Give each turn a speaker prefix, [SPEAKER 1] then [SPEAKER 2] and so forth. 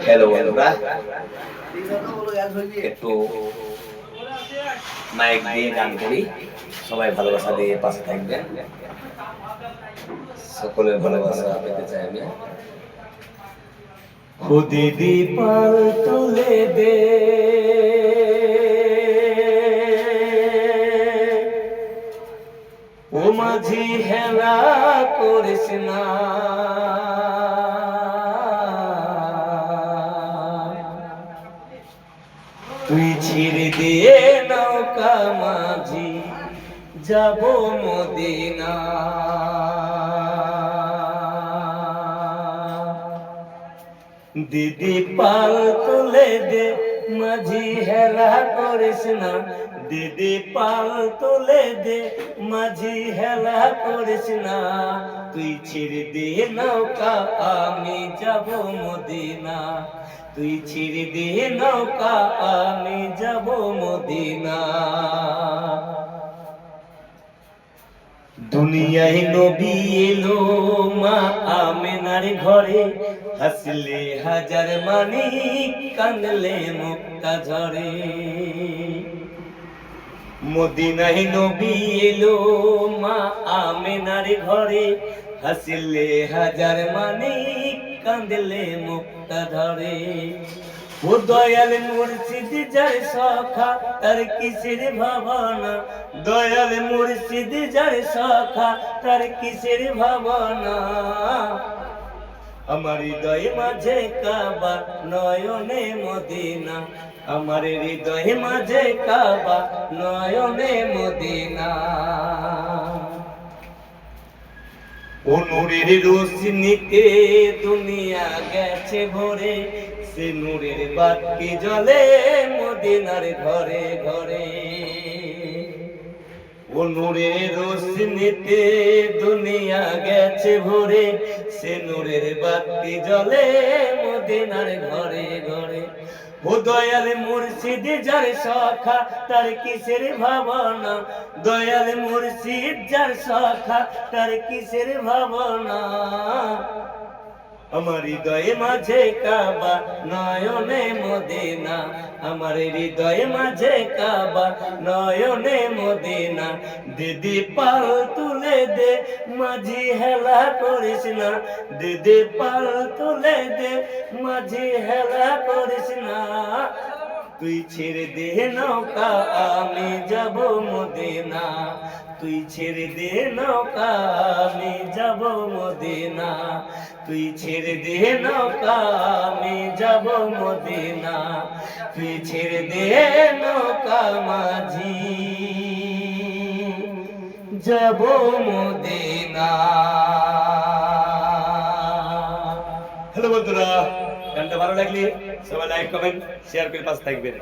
[SPEAKER 1] Hello বন্ধুরা, একটু mic দিয়ে গান করি, সবাই ভালোবাসা দিয়ে পাশে থাকবেন, সকলের ভালোবাসা পেতে চাই আমি। খুদিদি পাল তুলে দে, ও মাঝি হেলা করিস না, তুই ছিড়ে দিয়ে নৌকা মাঝি যাব মদিনা। দিদি পাল তুলে দে, মাঝি হেলা করিস না, দিদি পাল তুলে দে, মাঝি হেলা করিস না, তুই ছিড়ে দিয়ে নৌকা আমি যাব মদিনা, তুই ছিড়ে দিয়ে নৌকা আমি যাব মদিনা। দুনিয়ায় নবী এলো মা আমেনার ঘরে, হাসলে হাজার মানিক কাঁদলে মুক্তা ঝরে। মদিনায় নবী এলো মা আমেনার ঘরে, হাসলে হাজার মানিক কাঁদলে মুক্তা ঝরে। ও দয়াল মুর্শিদ যার সখা তার কিসের ভাবনা, দয়াল মুর্শিদ যার সখা তার কিসের ভাবনা। আমার হৃদয় মাঝে কাবা নয়নে মদিনা, আমার হৃদয় মাঝে কাবা নয়নে মদিনা। ও নূরের রোশনীতে দুনিয়া গেছে ভরে, সে নূরের বাতি জ্বলে মদিনার ঘরে ঘরে। ও নূরের রোশনীতে দুনিয়া গেছে ভরে, সে নূরের বাতি জ্বলে মদিনার ঘরে ঘরে। ও দয়াল মুর্শিদ যার সখা তার কিসের ভাবনা, দয়াল মুর্শিদ যার সখা তার কিসের ভাবনা। আমার হৃদয় মাঝে কাবা নয়নে মদিনা, আমার হৃদয় মাঝে কাবা নয়নে মদিনা। দিদি পাল তুলে দে, মাঝি হেলা করিস না, দিদি পাল তুলে দে, মাঝি হেলা করিস না, তুই ছেড়ে দে নৌকা আমি যাব মদিনা, তুই ছেড়ে দে নৌকা আমি যাব মদিনা, তুই ছেড়ে দে নৌকা আমি যাব মদিনা, তুই ছেড়ে দে নৌকা মাঝি যাব মদিনা। হ্যালো বন্ধুরা, গানটা ভালো লাগলে সবাই লাইক কমেন্ট শেয়ার করে পাশে থাকবেন।